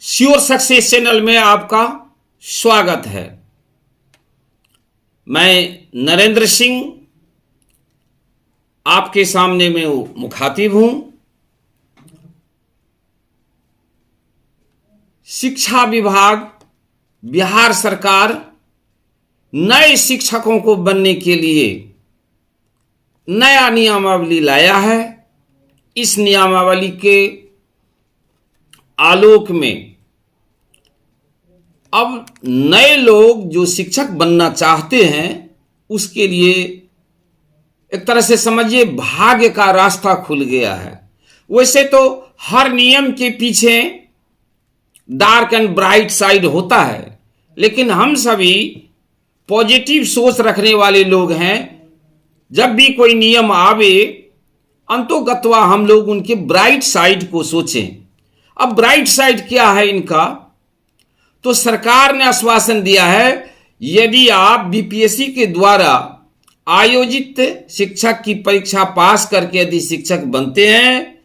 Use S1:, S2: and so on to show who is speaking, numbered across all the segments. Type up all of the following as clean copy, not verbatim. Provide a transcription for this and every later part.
S1: Sure success channel में आपका स्वागत है। मैं नरेंद्र सिंह आपके सामने में मुखातिब हूं। शिक्षा विभाग बिहार सरकार नए शिक्षकों को बनने के लिए नया नियमावली लाया है। इस नियमावली के आलोक में अब नए लोग जो शिक्षक बनना चाहते हैं उसके लिए एक तरह से समझिए भाग्य का रास्ता खुल गया है। वैसे तो हर नियम के पीछे डार्क एंड ब्राइट साइड होता है, लेकिन हम सभी पॉजिटिव सोच रखने वाले लोग हैं। जब भी कोई नियम आवे अंतोगत्वा हम लोग उनके ब्राइट साइड को सोचें। अब ब्राइट साइड क्या है इनका? तो सरकार ने आश्वासन दिया है, यदि आप बीपीएससी के द्वारा आयोजित शिक्षक की परीक्षा पास करके यदि शिक्षक बनते हैं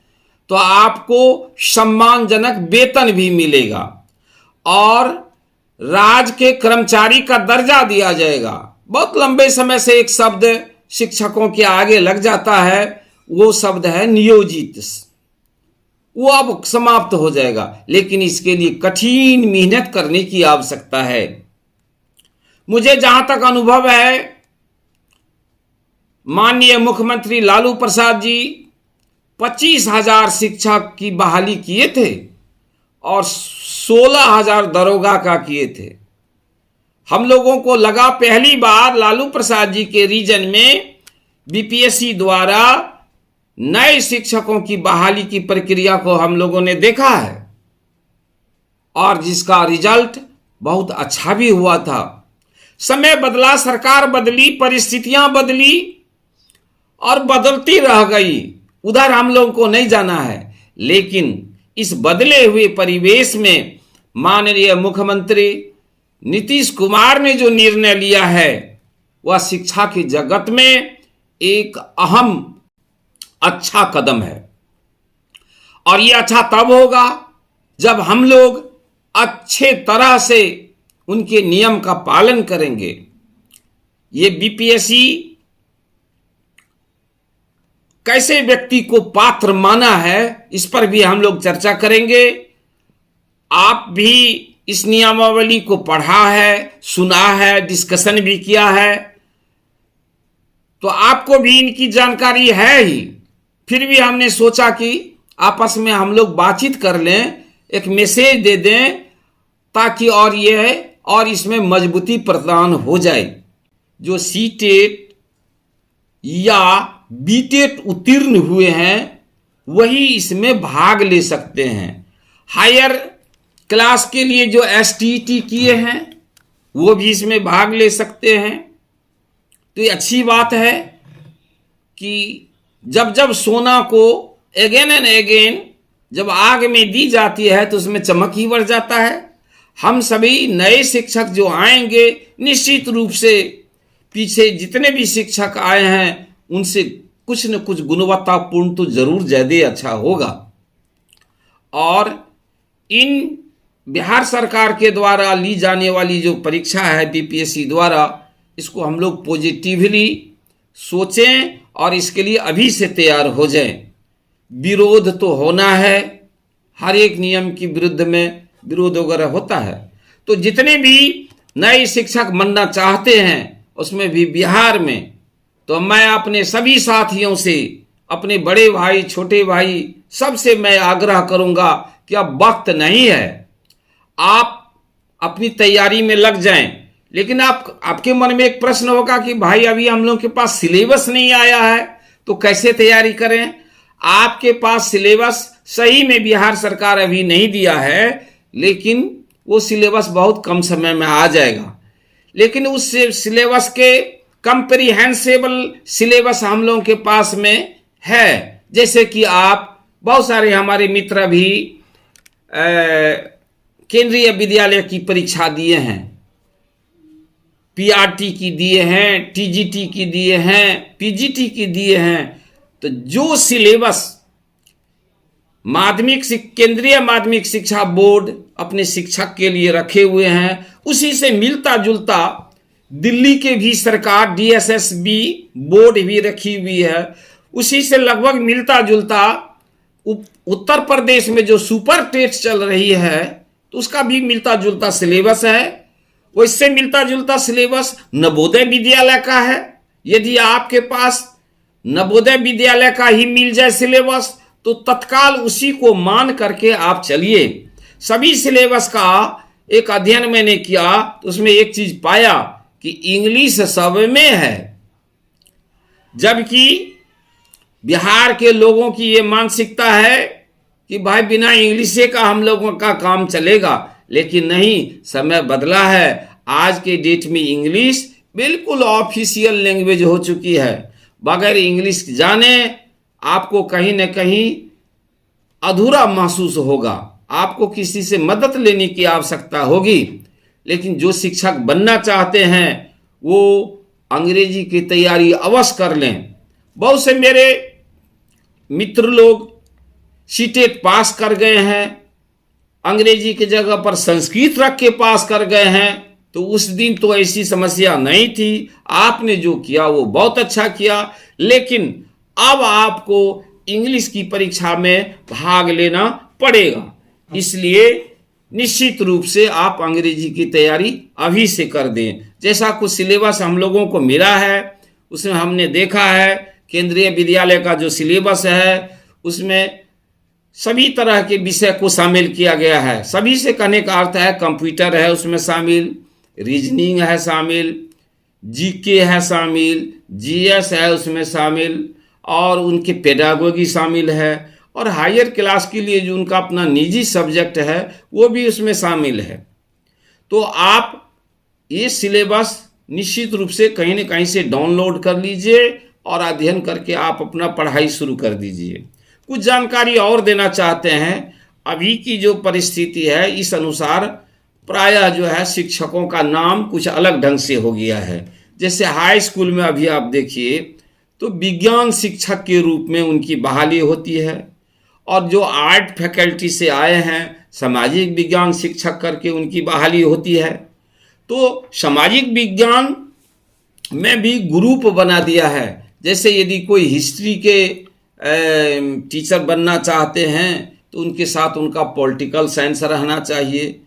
S1: तो आपको सम्मानजनक वेतन भी मिलेगा और राज्य के कर्मचारी का दर्जा दिया जाएगा। बहुत लंबे समय से एक शब्द शिक्षकों के आगे लग जाता है, वो शब्द है नियोजित। वो अब समाप्त हो जाएगा, लेकिन इसके लिए कठिन मेहनत करने की आवश्यकता है। मुझे जहां तक अनुभव है, माननीय मुख्यमंत्री लालू प्रसाद जी 25,000 शिक्षक की बहाली किए थे और 16,000 दरोगा का किए थे। हम लोगों को लगा पहली बार लालू प्रसाद जी के रीजन में बीपीएससी द्वारा नए शिक्षकों की बहाली की प्रक्रिया को हम लोगों ने देखा है और जिसका रिजल्ट बहुत अच्छा भी हुआ था। समय बदला, सरकार बदली, परिस्थितियां बदली और बदलती रह गई, उधर हम लोगों को नहीं जाना है। लेकिन इस बदले हुए परिवेश में माननीय मुख्यमंत्री नीतीश कुमार ने जो निर्णय लिया है वह शिक्षा के जगत में एक अहम अच्छा कदम है। और यह अच्छा तब होगा जब हम लोग अच्छे तरह से उनके नियम का पालन करेंगे। ये बीपीएससी कैसे व्यक्ति को पात्र माना है, इस पर भी हम लोग चर्चा करेंगे। आप भी इस नियमावली को पढ़ा है, सुना है, डिस्कशन भी किया है, तो आपको भी इनकी जानकारी है ही। फिर भी हमने सोचा कि आपस में हम लोग बातचीत कर लें, एक मैसेज दे दें ताकि और इसमें मजबूती प्रदान हो जाए। जो सीटेट या बीटेट उत्तीर्ण हुए हैं वही इसमें भाग ले सकते हैं। हायर क्लास के लिए जो एसटीईटी किए हैं वो भी इसमें भाग ले सकते हैं। तो ये अच्छी बात है कि जब जब सोना को अगेन एंड अगेन जब आग में दी जाती है तो उसमें चमक ही बढ़ जाता है। हम सभी नए शिक्षक जो आएंगे, निश्चित रूप से पीछे जितने भी शिक्षक आए हैं उनसे कुछ न कुछ गुणवत्तापूर्ण तो जरूर ज्यादा अच्छा होगा। और इन बिहार सरकार के द्वारा ली जाने वाली जो परीक्षा है बीपीएससी द्वारा, इसको हम लोग पॉजिटिवली सोचें और इसके लिए अभी से तैयार हो जाएं। विरोध तो होना है, हर एक नियम के विरुद्ध में विरोध वगैरह होता है। तो जितने भी नए शिक्षक बनना चाहते हैं उसमें भी बिहार में, तो मैं अपने सभी साथियों से, अपने बड़े भाई, छोटे भाई, सबसे मैं आग्रह करूंगा कि अब वक्त नहीं है, आप अपनी तैयारी में लग जाएं। लेकिन आपके मन में एक प्रश्न होगा कि भाई अभी हम लोग के पास सिलेबस नहीं आया है तो कैसे तैयारी करें? आपके पास सिलेबस सही में बिहार सरकार अभी नहीं दिया है, लेकिन वो सिलेबस बहुत कम समय में आ जाएगा। लेकिन उस सिलेबस के कंप्रीहेंसिबल सिलेबस हम लोगों के पास में है। जैसे कि आप बहुत सारे हमारे मित्र भी केंद्रीय विद्यालय की परीक्षा दिए हैं, पीआरटी की दिए हैं, टीजीटी की दिए हैं, पीजीटी की दिए हैं। तो जो सिलेबस केंद्रीय माध्यमिक शिक्षा बोर्ड अपने शिक्षक के लिए रखे हुए हैं। उसी से मिलता जुलता दिल्ली के भी सरकार DSSB बोर्ड भी रखी हुई है। उसी से लगभग मिलता जुलता उत्तर प्रदेश में जो सुपर टेस्ट चल रही है तो उसका भी मिलता जुलता सिलेबस है। वैसे मिलता जुलता सिलेबस नवोदय विद्यालय का है। यदि आपके पास नवोदय विद्यालय का ही मिल जाए सिलेबस तो तत्काल उसी को मान करके आप चलिए। सभी सिलेबस का एक अध्ययन मैंने किया तो उसमें एक चीज पाया कि इंग्लिश सब में है, जबकि बिहार के लोगों की ये मानसिकता है कि भाई बिना इंग्लिश का हम लोगों का काम चलेगा। लेकिन नहीं, समय बदला है। आज के डेट में इंग्लिश बिल्कुल ऑफिशियल लैंग्वेज हो चुकी है। बगैर इंग्लिश जाने आपको कहीं न कहीं अधूरा महसूस होगा, आपको किसी से मदद लेने की आवश्यकता होगी। लेकिन जो शिक्षक बनना चाहते हैं वो अंग्रेजी की तैयारी अवश्य कर लें। बहुत से मेरे मित्र लोग सीटेट पास कर गए हैं, अंग्रेजी की जगह पर संस्कृत रख के पास कर गए हैं। तो उस दिन तो ऐसी समस्या नहीं थी। आपने जो किया वो बहुत अच्छा किया, लेकिन अब आपको इंग्लिश की परीक्षा में भाग लेना पड़ेगा। इसलिए निश्चित रूप से आप अंग्रेजी की तैयारी अभी से कर दें। जैसा कुछ सिलेबस हम लोगों को मिला है उसमें हमने देखा है, केंद्रीय विद्यालय का जो सिलेबस है उसमें सभी तरह के विषय को शामिल किया गया है। सभी से कहने का अर्थ है कंप्यूटर है उसमें शामिल, रीजनिंग है शामिल, जीके है शामिल, जीएस है उसमें शामिल, और उनके पेडागोगी शामिल है, और हायर क्लास के लिए जो उनका अपना निजी सब्जेक्ट है वो भी उसमें शामिल है। तो आप ये सिलेबस निश्चित रूप से कहीं न कहीं से डाउनलोड कर लीजिए और अध्ययन करके आप अपना पढ़ाई शुरू कर दीजिए। कुछ जानकारी और देना चाहते हैं। अभी की जो परिस्थिति है इस अनुसार प्रायः जो है शिक्षकों का नाम कुछ अलग ढंग से हो गया है। जैसे हाई स्कूल में अभी आप देखिए तो विज्ञान शिक्षक के रूप में उनकी बहाली होती है, और जो आर्ट फैकल्टी से आए हैं सामाजिक विज्ञान शिक्षक करके उनकी बहाली होती है। तो सामाजिक विज्ञान में भी ग्रुप बना दिया है। जैसे यदि कोई हिस्ट्री के टीचर बनना चाहते हैं तो उनके साथ उनका पॉलिटिकल साइंस रहना चाहिए,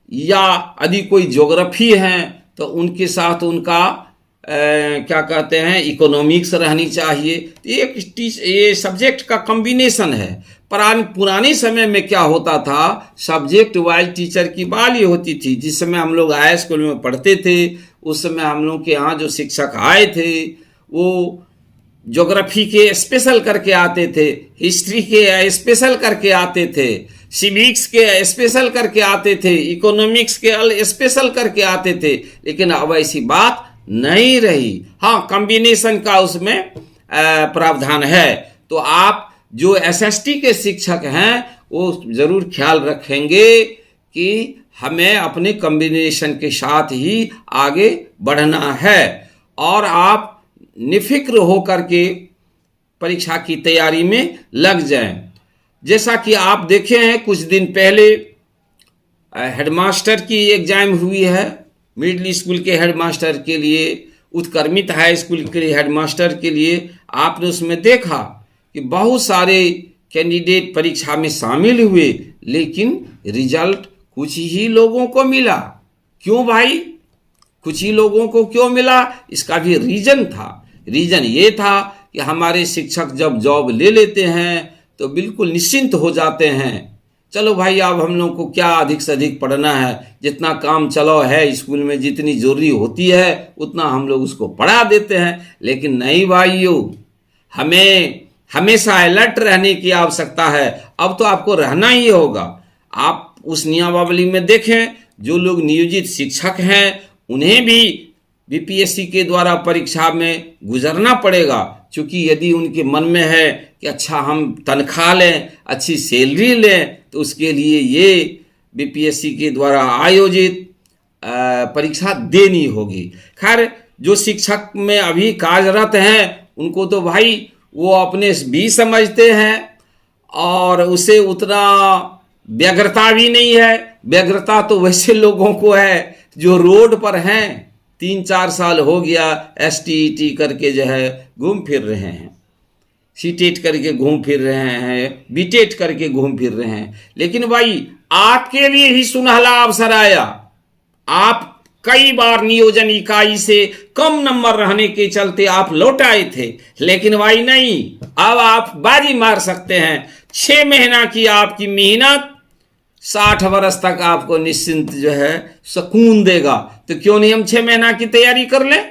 S1: या यदि कोई ज्योग्राफी है तो उनके साथ उनका क्या कहते हैं इकोनॉमिक्स रहनी चाहिए। ये सब्जेक्ट का कॉम्बिनेशन है। पुराने समय में क्या होता था, सब्जेक्ट वाइज टीचर की बहाली होती थी। जिस समय हम लोग हाई स्कूल में पढ़ते थे उस समय हम लोग के यहाँ जो शिक्षक आए थे वो ज्योग्राफी के स्पेशल करके आते थे, हिस्ट्री के स्पेशल करके आते थे, सिविक्स के स्पेशल करके आते थे, इकोनॉमिक्स के स्पेशल करके आते थे। लेकिन अब ऐसी बात नहीं रही। हाँ, कॉम्बिनेशन का उसमें प्रावधान है। तो आप जो एसएसटी के शिक्षक हैं वो जरूर ख्याल रखेंगे कि हमें अपने कॉम्बिनेशन के साथ ही आगे बढ़ना है, और आप निफिक्र होकर के परीक्षा की तैयारी में लग जाएं। जैसा कि आप देखे हैं कुछ दिन पहले हेडमास्टर की एग्जाम हुई है, मिडिल स्कूल के हेडमास्टर के लिए, उत्क्रमित हाई स्कूल के हेडमास्टर के लिए। आपने उसमें देखा कि बहुत सारे कैंडिडेट परीक्षा में शामिल हुए, लेकिन रिजल्ट कुछ ही लोगों को मिला। क्यों भाई, कुछ ही लोगों को क्यों मिला? इसका भी रीजन था। रीजन ये था कि हमारे शिक्षक जब जॉब ले लेते हैं तो बिल्कुल निश्चिंत हो जाते हैं। चलो भाई, अब हम लोग को क्या अधिक से अधिक पढ़ना है, जितना काम चलो है स्कूल में, जितनी जरूरी होती है उतना हम लोग उसको पढ़ा देते हैं। लेकिन नहीं भाइयों, हमें हमेशा अलर्ट रहने की आवश्यकता है। अब तो आपको रहना ही होगा। आप उस नियमावली में देखें, जो लोग नियोजित शिक्षक हैं उन्हें भी बीपीएससी के द्वारा परीक्षा में गुजरना पड़ेगा। क्योंकि यदि उनके मन में है कि अच्छा हम तनख्वाह लें, अच्छी सैलरी लें, तो उसके लिए ये बीपीएससी के द्वारा आयोजित परीक्षा देनी होगी। खैर, जो शिक्षक में अभी कार्यरत हैं उनको तो भाई वो अपने भी समझते हैं और उसे उतना व्यग्रता भी नहीं है। व्यग्रता तो वैसे लोगों को है जो रोड पर हैं, 3-4 साल हो गया STET करके जो है घूम फिर रहे हैं, सीटेट करके घूम फिर रहे हैं, बीटेट करके घूम फिर रहे हैं। लेकिन भाई आपके लिए ही सुनहला अवसर आया। आप कई बार नियोजन इकाई से कम नंबर रहने के चलते आप लौट आए थे, लेकिन भाई नहीं, अब आप बाजी मार सकते हैं। 6 महीना की आपकी मेहनत 60 वर्ष तक आपको निश्चिंत जो है सुकून देगा। तो क्यों नहीं हम 6 महीना की तैयारी कर लें?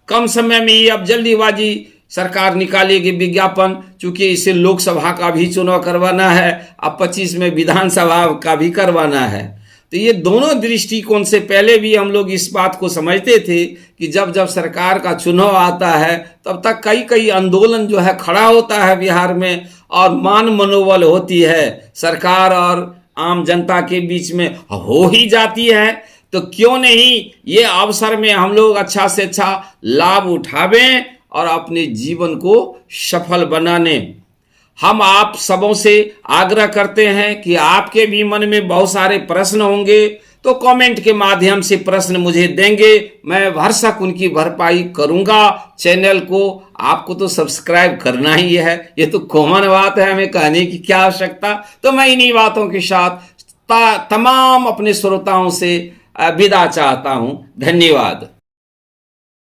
S1: कम समय में ही अब जल्दीबाजी सरकार निकालेगी विज्ञापन, चूंकि इसे लोकसभा का भी चुनाव करवाना है, अब 25 में विधानसभा का भी करवाना है। तो ये दोनों दृष्टिकोण से पहले भी हम लोग इस बात को समझते थे कि जब जब सरकार का चुनाव आता है तब तक कई आंदोलन जो है खड़ा होता है बिहार में, और मान मनोबल होती है सरकार और आम जनता के बीच में हो ही जाती है। तो क्यों नहीं ये अवसर में हम लोग अच्छा से अच्छा लाभ उठावें और अपने जीवन को सफल बनाने। हम आप सबों से आग्रह करते हैं कि आपके भी मन में बहुत सारे प्रश्न होंगे तो कमेंट के माध्यम से प्रश्न मुझे देंगे, मैं भरसक उनकी भरपाई करूंगा। चैनल को आपको तो सब्सक्राइब करना ही है, ये तो कॉमन बात है, हमें कहने की क्या आवश्यकता। तो मैं इन्हीं बातों के साथ तमाम अपने श्रोताओं से विदा चाहता हूं। धन्यवाद।